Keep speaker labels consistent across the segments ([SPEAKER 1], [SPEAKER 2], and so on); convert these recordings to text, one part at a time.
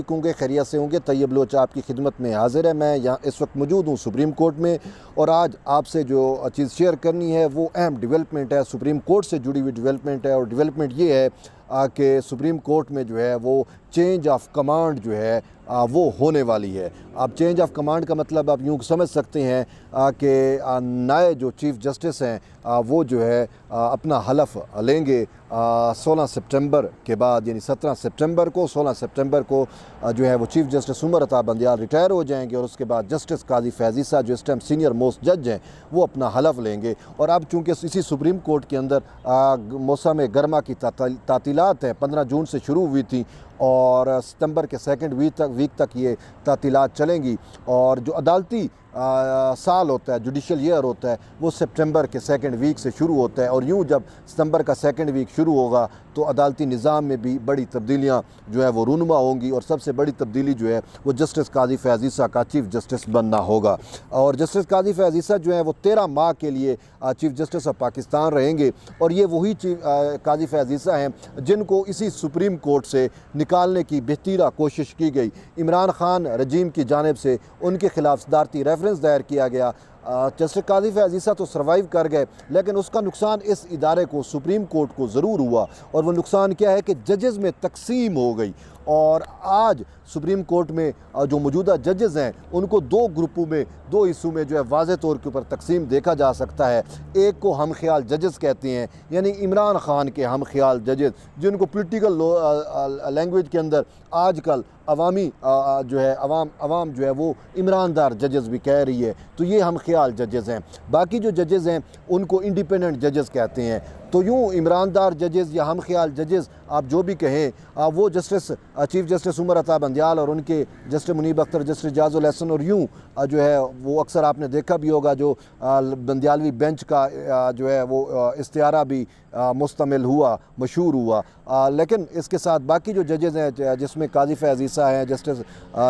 [SPEAKER 1] अलैकुम होंगे, खैरियत से होंगे। तैयब लोच आपकी खिदमत में हाजिर है। मैं यहाँ इस वक्त मौजूद हूँ सुप्रीम कोर्ट में, और आज आपसे जो चीज़ शेयर करनी है वो अहम डेवलपमेंट है, सुप्रीम कोर्ट से जुड़ी हुई डेवलपमेंट है। और डेवलपमेंट ये है कि सुप्रीम कोर्ट में जो है वो चेंज ऑफ कमांड जो है वो होने वाली है। अब चेंज ऑफ कमांड का मतलब आप यूँ समझ सकते हैं कि नए जो चीफ़ जस्टिस हैं वो जो है अपना हलफ लेंगे 16 सितंबर के बाद, यानी 17 सितंबर को, 16 सितंबर को जो है वो chief justice Umar Ata Bandial retire हो जाएंगे, और उसके बाद जस्टिस काजी फैज़ ईसा जो इस टाइम सीनियर मोस्ट जज हैं वो अपना हलफ लेंगे। और अब चूँकि इसी सुप्रीम कोर्ट के अंदर मौसम गर्मा की तातीलात है, 15 जून से शुरू हुई थी और सितंबर के सेकंड वीक तक ये तातीलात चलेंगी, और जो अदालती साल होता है, जुडिशल ईयर होता है, वो सितंबर के सेकंड वीक से शुरू होता है। और यूँ जब सितंबर का सेकंड वीक शुरू होगा तो अदालती निज़ाम में भी बड़ी तब्दीलियाँ जो है वो रूनुमा होंगी, और सबसे बड़ी तब्दीली जो है वो जस्टिस काजी फैज़ ईसा का चीफ़ जस्टिस बनना होगा। और जस्टिस काजी फैज़ ईसा जो है वो 13 माह के लिए चीफ़ जस्टिस ऑफ पाकिस्तान रहेंगे, और ये वही काजी फैज़ ईसा हैं जिनको इसी सुप्रीम कोर्ट से निकालने की बेहतरीन कोशिश की गई। इमरान खान रजीम की जानिब से उनके खिलाफ सदारती रेफरेंस दायर किया गया। जस्टिस काजी फैज़ ईसा तो सर्वाइव कर गए, लेकिन उसका नुकसान इस इदारे को, सुप्रीम कोर्ट को ज़रूर हुआ। और वो नुकसान क्या है कि जजेज़ में तकसीम हो गई, और आज सुप्रीम कोर्ट में जो मौजूदा जजेज़ हैं उनको दो ग्रुपों में, दो हिस्सों में जो है वाज़े तौर के ऊपर तकसीम देखा जा सकता है। एक को हम ख्याल जजेस कहते हैं, यानी इमरान खान के हम ख्याल जजेस, जिनको पोलिटिकल लैंग्वेज के अंदर आजकल अवामी जो है अवाम जो है वो इमरानदार जजेस भी कह रही है, तो ये हम ख्याल जजेस हैं। बाकी जो जजेस हैं उनको इंडिपेंडेंट जजेस कहते हैं। तो यूँ इमरानदार जजेस या हम ख्याल जजेस आप जो भी कहें, वो justice chief justice Umar Ata Bandial और उनके जस्टिस मुनीब अख्तर, जस्टिस जाजुल एहसन, और यूँ जो है वो अक्सर आपने देखा भी होगा जो बंदियालवी बेंच का जो है वो इस्तियारा भी मुस्तमिल हुआ, मशहूर हुआ। लेकिन इसके साथ बाकी जो जजेस हैं, जिसमें काजी फैज़ ईसा हैं, जस्टिस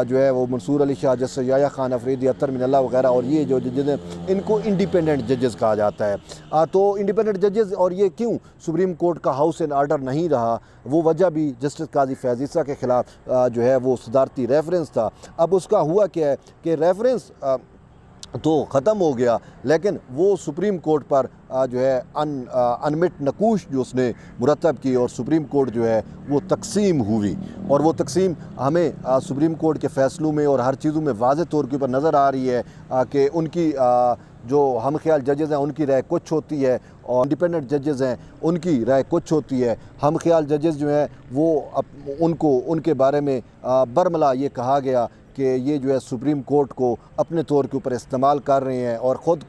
[SPEAKER 1] जो है वो मंसूर अली शाह, जस्टिस याया खान अफरीदी, अतर मिनल्ला वगैरह, और ये जो जजेस हैं इनको इंडिपेंडेंट जजेस कहा जाता है। तो इंडिपेंडेंट जजेस, और ये क्यों सुप्रीम कोर्ट का हाउस एंड आर्डर नहीं रहा, वो वजह भी जस्टिस काजी फैज़ ईसा के ख़िलाफ़ जो है वो सदारती रेफरेंस था। अब उसका हुआ क्या है कि रेफरेंस तो ख़त्म हो गया, लेकिन वो सुप्रीम कोर्ट पर जो है अनमिट नकूश जो उसने मुरतब की, और सुप्रीम कोर्ट जो है वो तकसीम हुई। और वो तकसीम हमें सुप्रीम कोर्ट के फ़ैसलों में और हर चीज़ों में वाज़े तौर के ऊपर नज़र आ रही है कि उनकी जो हम ख्याल जजेज़ हैं उनकी राय कुछ होती है, और इंडिपेंडेंट जजेज़ हैं उनकी राय कुछ होती है। हम ख्याल जजेज़ जो हैं वो उनको उनके बारे में बरमला ये कहा गया कि ये जो है सुप्रीम कोर्ट को अपने तौर के ऊपर इस्तेमाल कर रहे हैं। और ख़ुद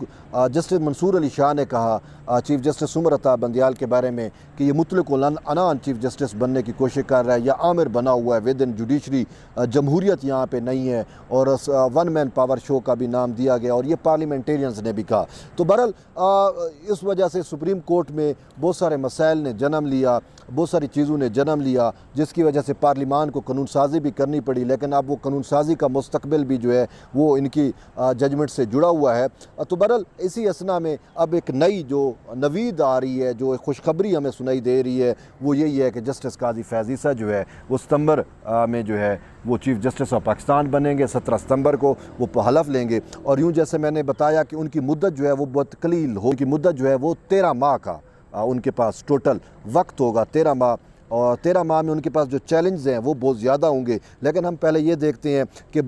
[SPEAKER 1] जस्टिस मंसूर अली शाह ने कहा चीफ़ जस्टिस उमर अता बंदियाल के बारे में कि ये मुतलक अनान चीफ़ जस्टिस बनने की कोशिश कर रहा है, या आमिर बना हुआ है विद इन जुडिशरी, जमहूरियत यहाँ पे नहीं है, और वन मैन पावर शो का भी नाम दिया गया, और ये पार्लियामेंटेरियंस ने भी कहा। तो बहरहाल इस वजह से सुप्रीम कोर्ट में बहुत सारे मसाइल ने जन्म लिया, बहुत सारी चीज़ों ने जन्म लिया, जिसकी वजह से पार्लिमान को कानून साजी भी करनी पड़ी। लेकिन अब वो कानून साजी का मुस्तकबिल भी जो है वो इनकी जजमेंट से जुड़ा हुआ है। तो बहरहाल इसी असना में अब एक नई जो नवीद आ रही है, जो खुशखबरी हमें सुनाई दे रही है, वो यही है कि जस्टिस काजी फैज़ ईसा जो है वो सितंबर में जो है वो चीफ़ जस्टिस ऑफ पाकिस्तान बनेंगे। 17 सितंबर को वो हलफ लेंगे, और यूँ जैसे मैंने बताया कि उनकी मुद्दत जो है वो बहुत कलील हो, उनकी मुद्दत जो है वो 13 माह का उनके पास टोटल वक्त होगा, 13 माह। और 13 माह में उनके पास जो चैलेंज हैं वो बहुत ज़्यादा होंगे। लेकिन हम पहले ये देखते हैं कि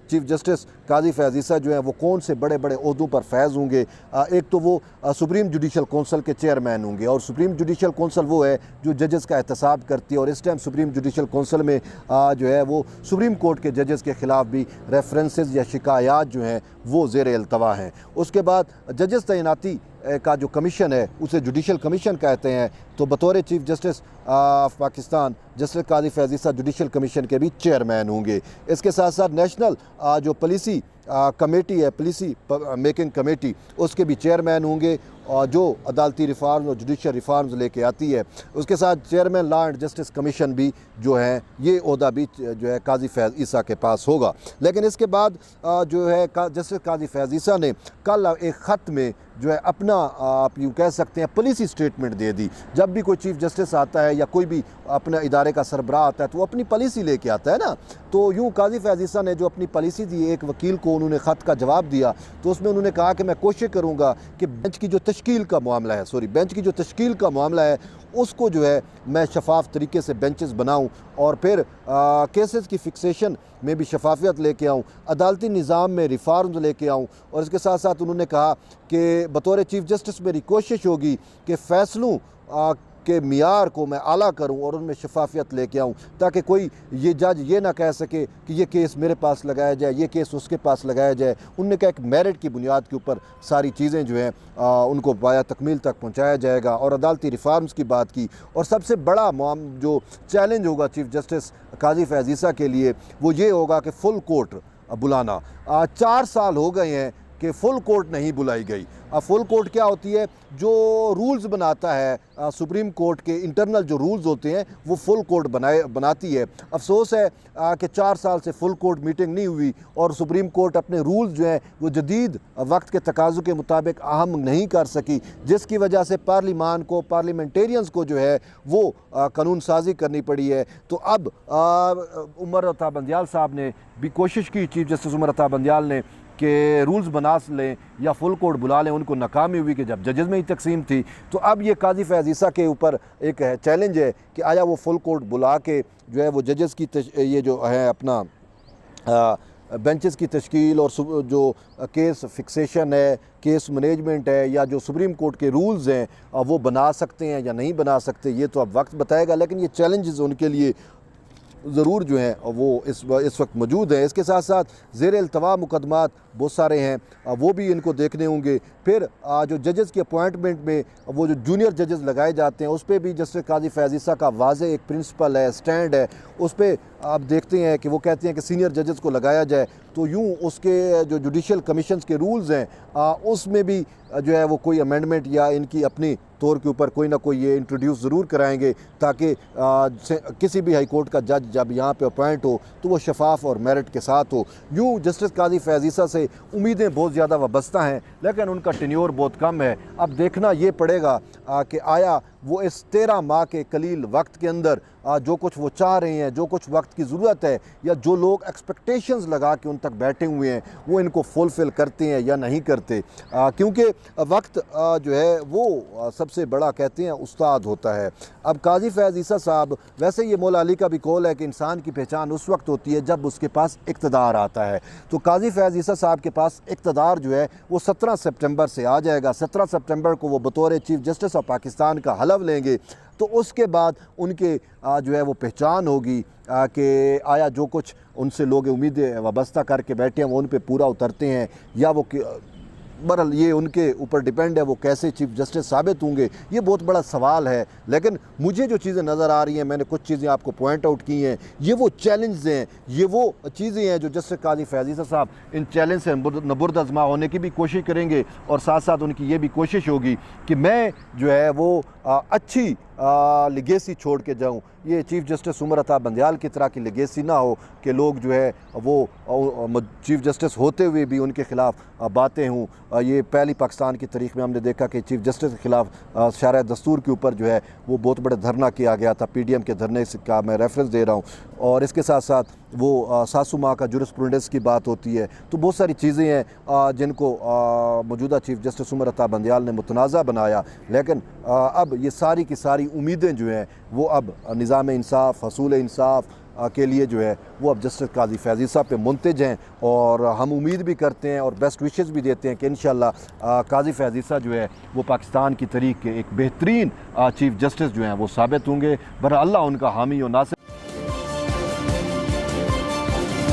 [SPEAKER 1] चीफ़ जस्टिस काजी फैज़ ईसा जो है वो कौन से बड़े बड़े ओहदों पर फैज़ होंगे। एक तो वो सुप्रीम जुडिशल कौंसल के चेयरमैन होंगे, और सुप्रीम जुडिशल कौंसल वो है जो जजेस का एहतसाब करती है, और इस टाइम सुप्रीम जुडिशल कौंसल में जो है वो सुप्रीम कोर्ट के जजेस के ख़िलाफ़ भी रेफरेंसेस या शिकायत जो हैं वो ज़ेर अल्तवा हैं। उसके बाद जजेस तैनाती का जो कमीशन है उसे जुडिशल कमीशन कहते हैं। तो बतौर chief justice of Pakistan justice Qazi Faez Isa judicial commission के भी चेयरमैन होंगे। इसके साथ साथ नेशनल जो पॉलिसी कमेटी है, पॉलिसी मेकिंग कमेटी, उसके भी चेयरमैन होंगे। जो अदालती रिफार्म और जुडिशल रिफार्म्स लेके आती है। उसके साथ chairman law and justice commission भी जो है ये ओहदा भी जो है काजी फैज़ ईसा के पास होगा। लेकिन इसके बाद जो है जस्टिस काजी फैज़ ईसा ने कल एक ख़त में जो है अपना आप यूँ कह सकते हैं पॉलिसी स्टेटमेंट दे दी। जब भी कोई चीफ़ जस्टिस आता है या कोई भी अपने इदारे का सरबराह आता है तो वो अपनी पॉलिसी लेके आता है ना। तो यूँ काजी फैज़ ईसा ने जो अपनी पॉलिसी दी, एक वकील को उन्होंने ख़त का जवाब दिया, तो उसमें उन्होंने कहा कि मैं कोशिश करूँगा कि बेंच की जो तश्कील का मामला है बेंच की जो तश्कील का मामला है उसको जो है मैं शफाफ तरीके से बेंचेस बनाऊँ और फिर केसेस की फ़िक्सेशन में भी शफाफियत लेके आऊँ, अदालती निज़ाम में रिफार्म्स लेके आऊँ। और इसके साथ साथ उन्होंने कहा कि बतौर चीफ़ जस्टिस मेरी कोशिश होगी कि फ़ैसलों के मियार को मैं आला करूं और उनमें शफाफियत लेके आऊं, ताकि कोई ये जज ये ना कह सके कि ये केस मेरे पास लगाया जाए, ये केस उसके पास लगाया जाए। उनने कहा एक मेरिट की बुनियाद के ऊपर सारी चीज़ें जो हैं उनको बाया तकमील तक पहुंचाया जाएगा। और अदालती रिफार्म्स की बात की। और सबसे बड़ा जो चैलेंज होगा चीफ़ जस्टिस काजी फैज़ ईसा के लिए वो ये होगा कि फुल कोर्ट बुलाना। 4 साल हो गए हैं कि फुल कोर्ट नहीं बुलाई गई। अब फुल कोर्ट क्या होती है? जो रूल्स बनाता है सुप्रीम कोर्ट के इंटरनल जो रूल्स होते हैं वो फुल कोर्ट बनाती है। अफसोस है कि 4 साल से फुल कोर्ट मीटिंग नहीं हुई और सुप्रीम कोर्ट अपने रूल्स जो हैं वो जदीद वक्त के तकाज़ों के मुताबिक अहम नहीं कर सकी, जिसकी वजह से पार्लिमान को, पार्लियामेंटेरियंस को जो है वो कानून साजी करनी पड़ी है। तो अब उमर अता बंदियाल साहब ने भी कोशिश की, चीफ जस्टिस उमर अता बंदियाल ने, कि रूल्स बना लें या फुल कोर्ट बुला लें। उनको नाकामी हुई कि जब जजेस में ही तकसीम थी। तो अब ये काजी फैज़ ईसा के ऊपर एक चैलेंज है कि आया वो फुल कोर्ट बुला के जो है वो जजेस की ये जो है अपना बेंचेस की तश्कील और जो केस फिक्सेशन है, केस मैनेजमेंट है, या जो सुप्रीम कोर्ट के रूल्स हैं वो बना सकते हैं या नहीं बना सकते, ये तो अब वक्त बताएगा। लेकिन ये चैलेंजेस उनके लिए ज़रूर जो हैं वो इस वक्त मौजूद हैं। इसके साथ साथ ज़ेर इल्तवा मुकदमात बहुत सारे हैं, वो भी इनको देखने होंगे। फिर जो जजेस की अपॉइंटमेंट में वो जो जूनियर जजेस लगाए जाते हैं उस पर भी जस्टिस काजी फैज़ ईसा का वाज़े एक प्रिंसिपल है, स्टैंड है। उस पर आप देखते हैं कि वो कहते हैं कि सीनियर जजेस को लगाया जाए। तो यूँ उसके जो जुडिशल कमीशंस के रूल्स हैं उसमें भी जो है वो कोई अमेंडमेंट या इनकी अपनी तौर के ऊपर कोई ना कोई ये इंट्रोड्यूस ज़रूर कराएंगे, ताकि किसी भी हाई कोर्ट का जज जब यहाँ पे अपॉइंट हो तो वो शफाफ और मेरिट के साथ हो। यूँ जस्टिस काजी फैज़ ईसा से उम्मीदें बहुत ज़्यादा वाबस्ता हैं, लेकिन उनका टेन्योर बहुत कम है। अब देखना ये पड़ेगा कि आया वो इस 13 माह के कलील वक्त के अंदर जो कुछ वो चाह रहे हैं, जो कुछ वक्त की ज़रूरत है, या जो लोग एक्सपेक्टेशंस लगा के उन तक बैठे हुए हैं वो इनको फुलफ़िल करते हैं या नहीं करते। क्योंकि वक्त जो है वो सबसे बड़ा कहते हैं उस्ताद होता है। अब काजी फैज़ ईसा साहब, वैसे ये मौला अली का भी कौल है कि इंसान की पहचान उस वक्त होती है जब उसके पास इक़्तिदार आता है। तो काजी फैज़ ईसा साहब के पास इक़्तिदार जो है वो 17 सितंबर से आ जाएगा। 17 सितंबर को वो बतौर चीफ जस्टिस ऑफ पाकिस्तान का हलफ लेंगे। तो उसके बाद उनके जो है वो पहचान होगी कि आया जो कुछ उनसे लोग उम्मीदें वाबस्ता करके बैठे हैं वो उन पे पूरा उतरते हैं, या वो बहरहाल ये उनके ऊपर डिपेंड है वो कैसे चीफ जस्टिस साबित होंगे। ये बहुत बड़ा सवाल है। लेकिन मुझे जो चीज़ें नज़र आ रही हैं, मैंने कुछ चीज़ें आपको पॉइंट आउट की हैं, ये वो चैलेंज हैं, ये वो चीज़ें हैं जो जस्टिस काजी फैज़ ईसा साहब इन चैलेंज से नबुर्द आज़मा होने की भी कोशिश करेंगे। और साथ साथ उनकी ये भी कोशिश होगी कि मैं जो है वो अच्छी लिगेसी छोड़ के जाऊँ। ये चीफ जस्टिस उमर अता बंदियाल की तरह की लिगेसी ना हो कि लोग जो है वो चीफ जस्टिस होते हुए भी उनके ख़िलाफ़ बातें हों। ये पहली पाकिस्तान की तारीख़ में हमने देखा कि चीफ जस्टिस के ख़िलाफ़ शरह दस्तूर के ऊपर जो है वो बहुत बड़ा धरना किया गया था। PDM के धरने का मैं रेफरेंस दे रहा हूँ। और इसके साथ साथ वो सासू माँ का जुरिस्प्रूडेंस की बात होती है। तो बहुत सारी चीज़ें हैं जिनको मौजूदा चीफ जस्टिस उमर अता बंदियाल ने मुतनाज़ा बनाया। लेकिन अब ये सारी की सारी उम्मीदें जो हैं वो अब निज़ाम इंसाफ़, हसूल इंसाफ़ के लिए जो है वो अब जस्टिस काजी फैज़ ईसा पे मुंतज हैं। और हम उम्मीद भी करते हैं और बेस्ट विशेज़ भी देते हैं कि इंशाअल्लाह काजी फैज़ ईसा जो है वो पाकिस्तान की तारीख़ के एक बेहतरीन चीफ जस्टिस जो हैं वो साबित होंगे। बहरहाल अल्लाह उनका हामी और नासिर